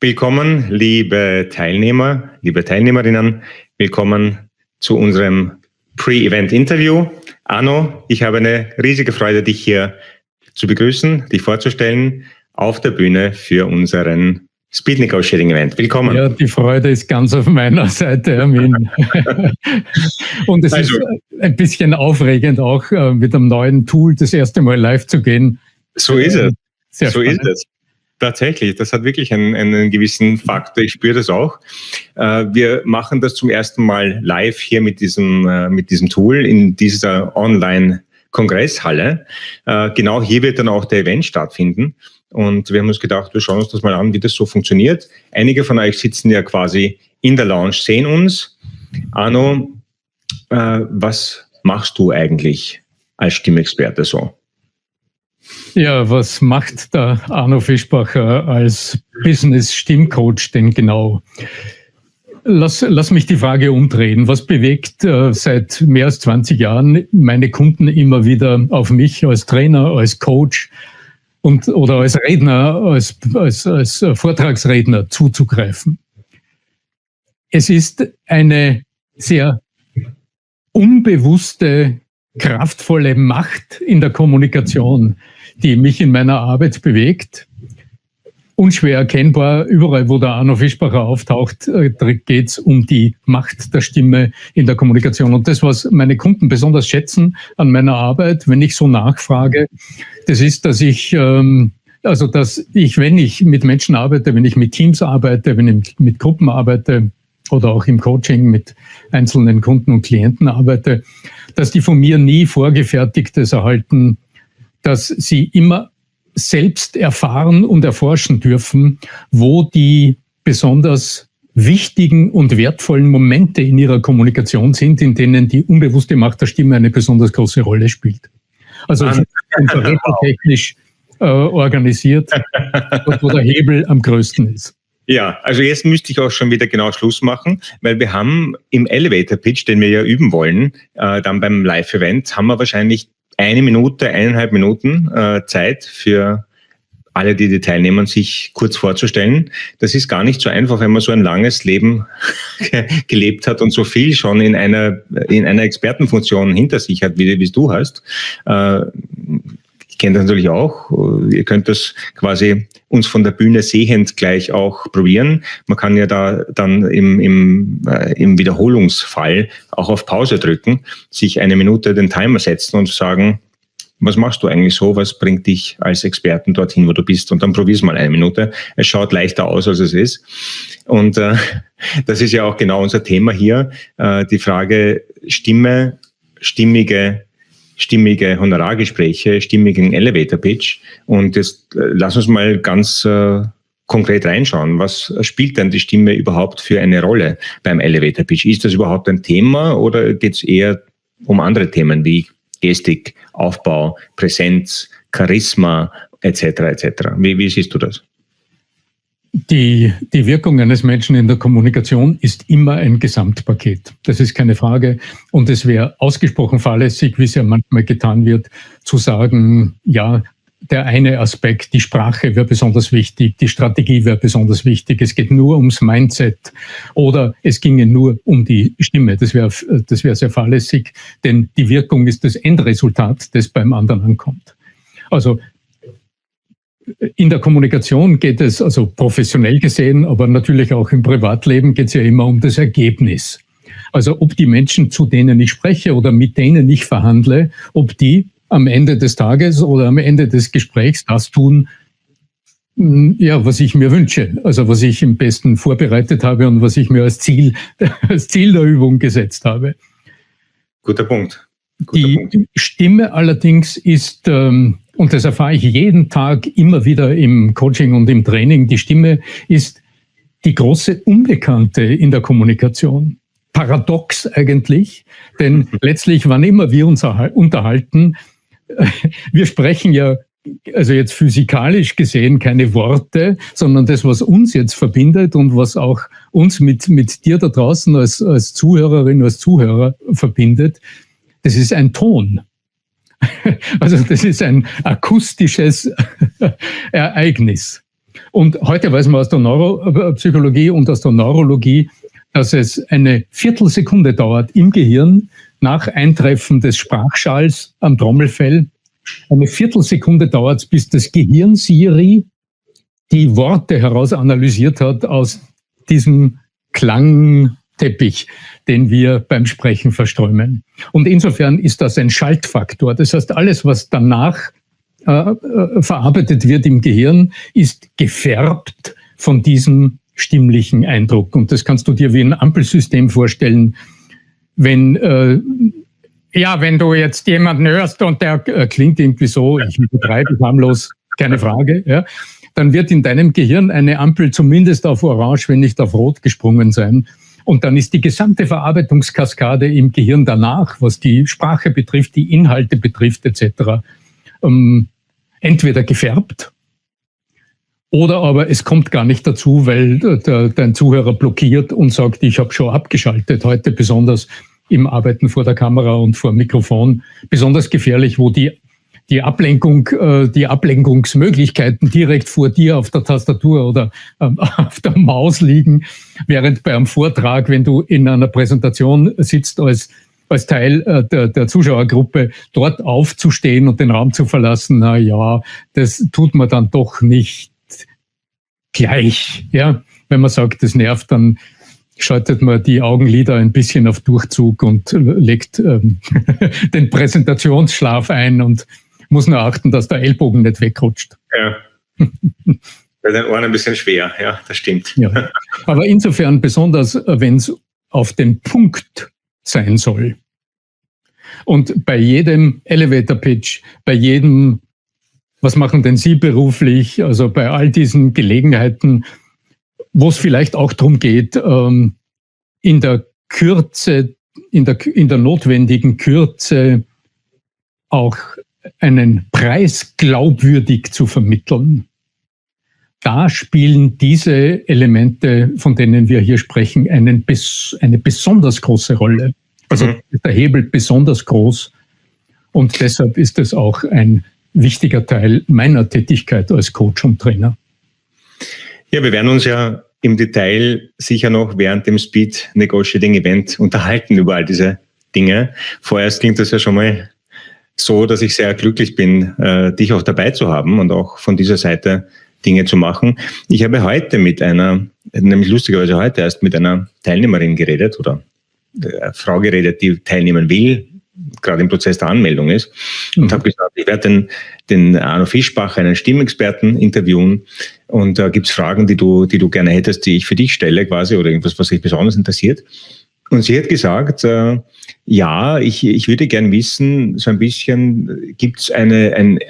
Willkommen, liebe Teilnehmer, liebe Teilnehmerinnen. Willkommen zu unserem Pre-Event-Interview. Arno, ich habe eine riesige Freude, dich hier zu begrüßen, dich vorzustellen auf der Bühne für unseren Speed Negotiating Event. Willkommen. Ja, die Freude ist ganz auf meiner Seite, Armin. Und es ist ein bisschen aufregend, auch mit einem neuen Tool das erste Mal live zu gehen. So ist es. So ist es. Tatsächlich, das hat wirklich einen gewissen Faktor. Ich spüre das auch. Wir machen das zum ersten Mal live hier mit diesem Tool in dieser Online-Kongresshalle. Genau hier wird dann auch der Event stattfinden. Und wir haben uns gedacht, wir schauen uns das mal an, wie das so funktioniert. Einige von euch sitzen ja quasi in der Lounge, sehen uns. Arno, was machst du eigentlich als Stimmexperte so? Ja, was macht der Arno Fischbacher als Business-Stimmcoach denn genau? Lass mich die Frage umdrehen. Was bewegt seit mehr als 20 Jahren meine Kunden immer wieder auf mich als Trainer, als Coach oder als Redner, als Vortragsredner zuzugreifen? Es ist eine sehr unbewusste, kraftvolle Macht in der Kommunikation, die mich in meiner Arbeit bewegt. Unschwer erkennbar, überall, wo der Arno Fischbacher auftaucht, geht es um die Macht der Stimme in der Kommunikation. Und das, was meine Kunden besonders schätzen an meiner Arbeit, wenn ich so nachfrage, das ist, dass ich, wenn ich mit Menschen arbeite, wenn ich mit Teams arbeite, wenn ich mit Gruppen arbeite oder auch im Coaching mit einzelnen Kunden und Klienten arbeite, dass die von mir nie Vorgefertigtes erhalten, dass sie immer selbst erfahren und erforschen dürfen, wo die besonders wichtigen und wertvollen Momente in ihrer Kommunikation sind, in denen die unbewusste Macht der Stimme eine besonders große Rolle spielt. Also technisch organisiert, wo der Hebel am größten ist. Ja, also jetzt müsste ich auch schon wieder genau Schluss machen, weil wir haben im Elevator Pitch, den wir ja üben wollen, dann beim Live-Event, haben wir wahrscheinlich 1,5 Minuten Zeit für alle, die teilnehmen, sich kurz vorzustellen. Das ist gar nicht so einfach, wenn man so ein langes Leben gelebt hat und so viel schon in einer Expertenfunktion hinter sich hat, wie es du hast. Ich kenne das natürlich auch. Ihr könnt das quasi uns von der Bühne sehend gleich auch probieren. Man kann ja da dann im Wiederholungsfall auch auf Pause drücken, sich 1 Minute den Timer setzen und sagen, was machst du eigentlich so? Was bringt dich als Experten dorthin, wo du bist? Und dann probier's mal 1 Minute. Es schaut leichter aus, als es ist. Und das ist ja auch genau unser Thema hier. Die Frage Stimme, stimmige Honorargespräche, stimmigen Elevator-Pitch. Und jetzt lass uns mal ganz konkret reinschauen. Was spielt denn die Stimme überhaupt für eine Rolle beim Elevator-Pitch? Ist das überhaupt ein Thema oder geht es eher um andere Themen wie Gestik, Aufbau, Präsenz, Charisma etc. etc.? Wie siehst du das? Die Wirkung eines Menschen in der Kommunikation ist immer ein Gesamtpaket. Das ist keine Frage. Und es wäre ausgesprochen fahrlässig, wie es ja manchmal getan wird, zu sagen, ja, der eine Aspekt, die Sprache wäre besonders wichtig, die Strategie wäre besonders wichtig, es geht nur ums Mindset oder es ginge nur um die Stimme. Das wäre sehr fahrlässig, denn die Wirkung ist das Endresultat, das beim anderen ankommt. Also in der Kommunikation geht es, also professionell gesehen, aber natürlich auch im Privatleben geht es ja immer um das Ergebnis. Also ob die Menschen, zu denen ich spreche oder mit denen ich verhandle, ob die am Ende des Tages oder am Ende des Gesprächs das tun, ja, was ich mir wünsche. Also was ich am besten vorbereitet habe und was ich mir als Ziel der Übung gesetzt habe. Guter Punkt. Die Stimme allerdings ist, und das erfahre ich jeden Tag immer wieder im Coaching und im Training, die Stimme ist die große Unbekannte in der Kommunikation. Paradox eigentlich, denn letztlich, wann immer wir uns unterhalten, wir sprechen ja, also jetzt physikalisch gesehen, keine Worte, sondern das, was uns jetzt verbindet und was auch uns mit dir da draußen als Zuhörerin, als Zuhörer verbindet, das ist ein Ton. Also das ist ein akustisches Ereignis. Und heute weiß man aus der Neuropsychologie und aus der Neurologie, dass es eine Viertelsekunde dauert im Gehirn nach Eintreffen des Sprachschalls am Trommelfell. Eine Viertelsekunde dauert es, bis das Gehirn Siri die Worte herausanalysiert hat aus diesem Klangteppich, den wir beim Sprechen verströmen. Und insofern ist das ein Schaltfaktor. Das heißt, alles, was danach verarbeitet wird im Gehirn, ist gefärbt von diesem stimmlichen Eindruck. Und das kannst du dir wie ein Ampelsystem vorstellen. Wenn du jetzt jemanden hörst und der klingt irgendwie so, ich übertreibe harmlos, keine Frage, ja, dann wird in deinem Gehirn eine Ampel zumindest auf Orange, wenn nicht auf Rot gesprungen sein. Und dann ist die gesamte Verarbeitungskaskade im Gehirn danach, was die Sprache betrifft, die Inhalte betrifft etc., entweder gefärbt oder aber es kommt gar nicht dazu, weil dein Zuhörer blockiert und sagt, ich habe schon abgeschaltet. Heute besonders im Arbeiten vor der Kamera und vor dem Mikrofon besonders gefährlich, wo die Ablenkungsmöglichkeiten direkt vor dir auf der Tastatur oder auf der Maus liegen, während bei einem Vortrag, wenn du in einer Präsentation sitzt als Teil der Zuschauergruppe, dort aufzustehen und den Raum zu verlassen, na ja, das tut man dann doch nicht gleich. Ja, wenn man sagt, das nervt, dann schaltet man die Augenlider ein bisschen auf Durchzug und legt den Präsentationsschlaf ein und muss nur achten, dass der Ellbogen nicht wegrutscht. Ja. Bei den Ohren ein bisschen schwer, ja, das stimmt. Ja. Aber insofern, besonders wenn es auf den Punkt sein soll. Und bei jedem Elevator-Pitch, bei jedem, was machen denn Sie beruflich, also bei all diesen Gelegenheiten, wo es vielleicht auch darum geht, in der Kürze, in der notwendigen Kürze auch einen Preis glaubwürdig zu vermitteln. Da spielen diese Elemente, von denen wir hier sprechen, eine besonders große Rolle. Also ist der Hebel besonders groß. Und deshalb ist es auch ein wichtiger Teil meiner Tätigkeit als Coach und Trainer. Ja, wir werden uns ja im Detail sicher noch während dem Speed Negotiating Event unterhalten über all diese Dinge. Vorerst klingt das ja schon mal so, dass ich sehr glücklich bin, dich auch dabei zu haben und auch von dieser Seite Dinge zu machen. Ich habe heute nämlich lustigerweise heute erst mit einer Teilnehmerin geredet oder eine Frau geredet, die teilnehmen will, gerade im Prozess der Anmeldung ist, und habe gesagt, ich werde den Arno Fischbach, einen Stimmexperten, interviewen, und da gibt's Fragen, die du gerne hättest, die ich für dich stelle quasi, oder irgendwas, was dich besonders interessiert. Und sie hat gesagt, ja, ich würde gern wissen, so ein bisschen, gibt's eine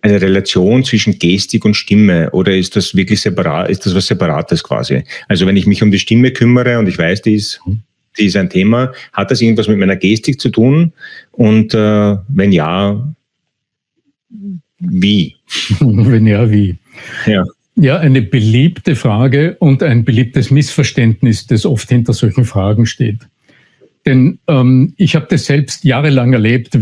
Relation zwischen Gestik und Stimme, oder ist das wirklich separat, ist das was Separates quasi? Also wenn ich mich um die Stimme kümmere und ich weiß, die ist ein Thema, hat das irgendwas mit meiner Gestik zu tun? Und wenn ja, wie? Wenn ja, wie? Ja. Ja, eine beliebte Frage und ein beliebtes Missverständnis, das oft hinter solchen Fragen steht. Denn ich habe das selbst jahrelang erlebt,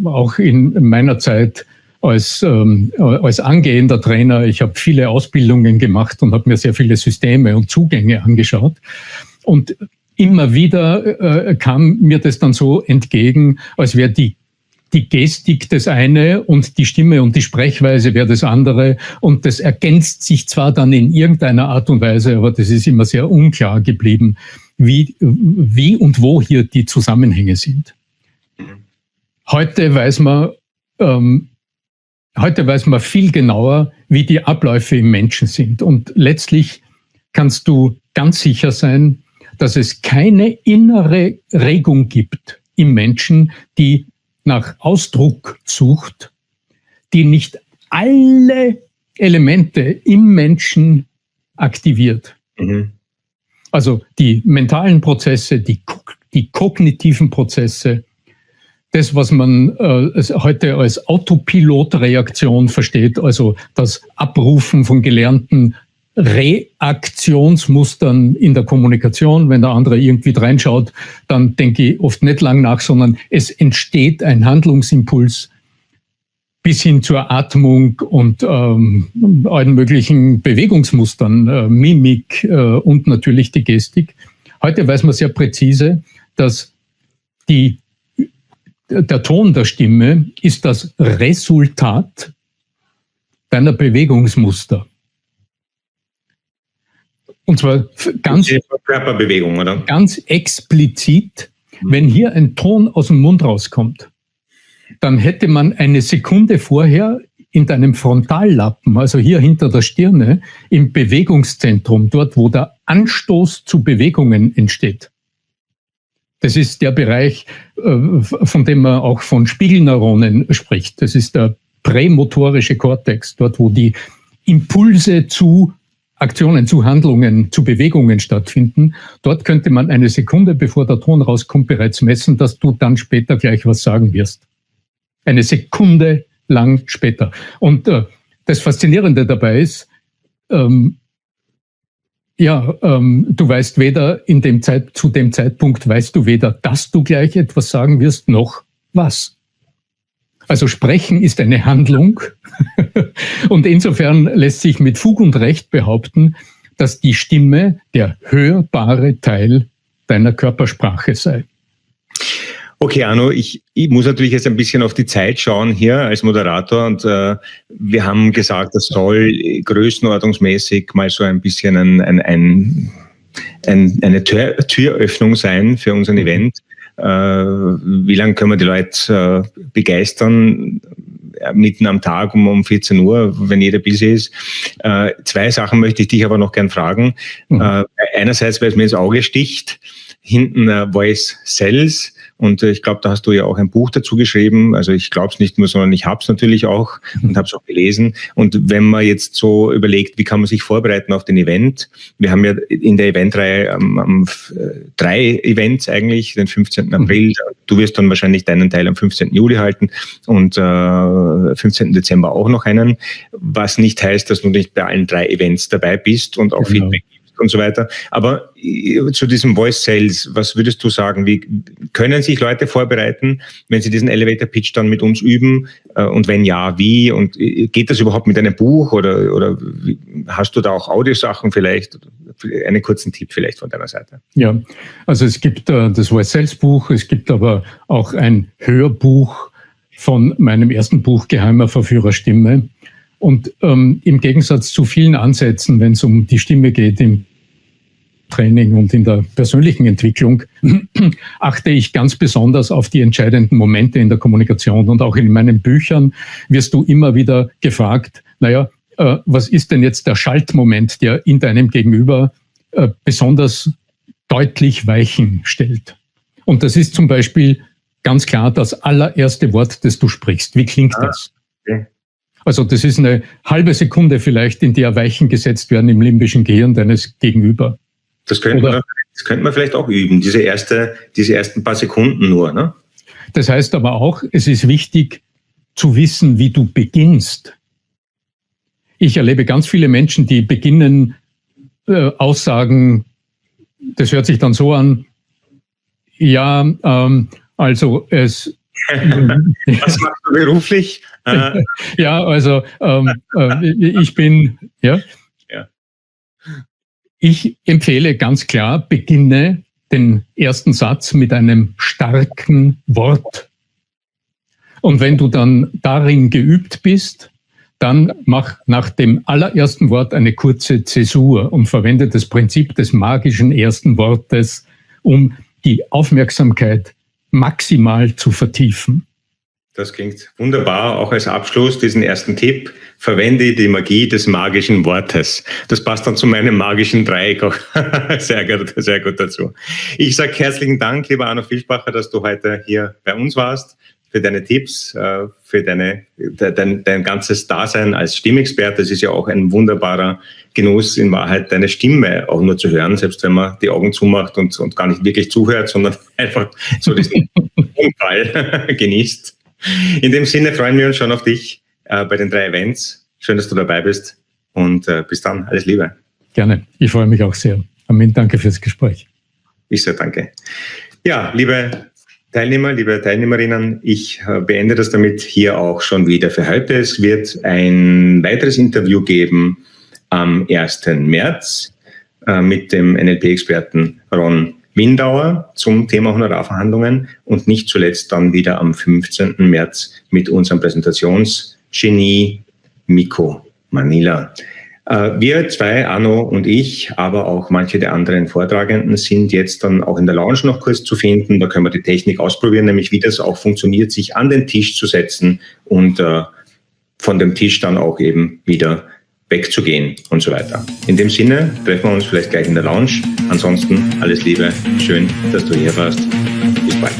auch in meiner Zeit als angehender Trainer. Ich habe viele Ausbildungen gemacht und habe mir sehr viele Systeme und Zugänge angeschaut. Und immer wieder kam mir das dann so entgegen, als wäre die Gestik das eine und die Stimme und die Sprechweise wäre das andere. Und das ergänzt sich zwar dann in irgendeiner Art und Weise, aber das ist immer sehr unklar geblieben, wie und wo hier die Zusammenhänge sind. Heute weiß man viel genauer, wie die Abläufe im Menschen sind. Und letztlich kannst du ganz sicher sein, dass es keine innere Regung gibt im Menschen, die nach Ausdruck sucht, die nicht alle Elemente im Menschen aktiviert. Mhm. Also die mentalen Prozesse, die kognitiven Prozesse, das, was man heute als Autopilotreaktion versteht, also das Abrufen von gelernten Reaktionsmustern in der Kommunikation. Wenn der andere irgendwie reinschaut, dann denke ich oft nicht lang nach, sondern es entsteht ein Handlungsimpuls, bis hin zur Atmung und allen möglichen Bewegungsmustern, Mimik und natürlich die Gestik. Heute weiß man sehr präzise, dass der Ton der Stimme ist das Resultat deiner Bewegungsmuster. Und zwar ganz, Körperbewegung, oder? Ganz explizit, wenn hier ein Ton aus dem Mund rauskommt, dann hätte man eine Sekunde vorher in deinem Frontallappen, also hier hinter der Stirne, im Bewegungszentrum, dort wo der Anstoß zu Bewegungen entsteht. Das ist der Bereich, von dem man auch von Spiegelneuronen spricht. Das ist der prämotorische Kortex, dort wo die Impulse zu Aktionen, zu Handlungen, zu Bewegungen stattfinden. Dort könnte man eine Sekunde, bevor der Ton rauskommt, bereits messen, dass du dann später gleich was sagen wirst. Eine Sekunde lang später. Und das Faszinierende dabei ist, du weißt weder zu dem Zeitpunkt weißt du weder, dass du gleich etwas sagen wirst, noch was. Also sprechen ist eine Handlung und insofern lässt sich mit Fug und Recht behaupten, dass die Stimme der hörbare Teil deiner Körpersprache sei. Okay, Arno, ich muss natürlich jetzt ein bisschen auf die Zeit schauen hier als Moderator und wir haben gesagt, das soll größenordnungsmäßig mal so ein bisschen eine Türöffnung sein für unseren Event. Wie lange können wir die Leute begeistern? Mitten am Tag um 14 Uhr, wenn jeder busy ist. Zwei Sachen möchte ich dich aber noch gern fragen. Einerseits, weil es mir ins Auge sticht, hinten Voice Cells. Und ich glaube, da hast du ja auch ein Buch dazu geschrieben. Also ich glaube es nicht nur, sondern ich habe es natürlich auch und habe es auch gelesen. Und wenn man jetzt so überlegt, wie kann man sich vorbereiten auf den Event? Wir haben ja in der Eventreihe 3 Events eigentlich, den 15. April. Du wirst dann wahrscheinlich deinen Teil am 15. Juli halten und 15. Dezember auch noch einen. Was nicht heißt, dass du nicht bei allen 3 Events dabei bist und auch Feedback und so weiter. Aber zu diesem Voice Sales, was würdest du sagen? Wie können sich Leute vorbereiten, wenn sie diesen Elevator Pitch dann mit uns üben? Und wenn ja, wie? Und geht das überhaupt mit einem Buch oder hast du da auch Audiosachen vielleicht? Einen kurzen Tipp vielleicht von deiner Seite. Ja, also es gibt das Voice Sales Buch, es gibt aber auch ein Hörbuch von meinem ersten Buch Geheimer Verführer Stimme. Und im Gegensatz zu vielen Ansätzen, wenn es um die Stimme geht im Training und in der persönlichen Entwicklung, achte ich ganz besonders auf die entscheidenden Momente in der Kommunikation. Und auch in meinen Büchern wirst du immer wieder gefragt, was ist denn jetzt der Schaltmoment, der in deinem Gegenüber besonders deutlich Weichen stellt? Und das ist zum Beispiel ganz klar das allererste Wort, das du sprichst. Wie klingt das? Okay. Also das ist eine halbe Sekunde vielleicht, in der Weichen gesetzt werden im limbischen Gehirn deines Gegenüber. Das könnte man vielleicht auch üben, diese ersten paar Sekunden nur, ne? Das heißt aber auch, es ist wichtig zu wissen, wie du beginnst. Ich erlebe ganz viele Menschen, die beginnen Aussagen, das hört sich dann so an, also es... Was machst du beruflich? Ja, also ich bin, ja. Ich empfehle ganz klar, beginne den ersten Satz mit einem starken Wort. Und wenn du dann darin geübt bist, dann mach nach dem allerersten Wort eine kurze Zäsur und verwende das Prinzip des magischen ersten Wortes, um die Aufmerksamkeit maximal zu vertiefen. Das klingt wunderbar, auch als Abschluss diesen ersten Tipp. Verwende die Magie des magischen Wortes. Das passt dann zu meinem magischen Dreieck auch sehr gut dazu. Ich sage herzlichen Dank, lieber Arno Vilsbacher, dass du heute hier bei uns warst, für deine Tipps, für dein ganzes Dasein als Stimmexperte. Es ist ja auch ein wunderbarer Genuss, in Wahrheit deine Stimme auch nur zu hören, selbst wenn man die Augen zumacht und gar nicht wirklich zuhört, sondern einfach so diesen Unfall genießt. In dem Sinne freuen wir uns schon auf dich bei den 3 Events. Schön, dass du dabei bist und bis dann. Alles Liebe. Gerne. Ich freue mich auch sehr. Armin, danke fürs Gespräch. Ich sehr danke. Ja, liebe Teilnehmer, liebe Teilnehmerinnen, ich beende das damit hier auch schon wieder für heute. Es wird ein weiteres Interview geben am 1. März mit dem NLP-Experten Ron Windauer zum Thema Honorarverhandlungen und nicht zuletzt dann wieder am 15. März mit unserem Präsentationsgenie Miko Manila. Wir zwei, Arno und ich, aber auch manche der anderen Vortragenden sind jetzt dann auch in der Lounge noch kurz zu finden. Da können wir die Technik ausprobieren, nämlich wie das auch funktioniert, sich an den Tisch zu setzen und von dem Tisch dann auch eben wieder wegzugehen und so weiter. In dem Sinne treffen wir uns vielleicht gleich in der Lounge. Ansonsten alles Liebe, schön, dass du hier warst. Bis bald.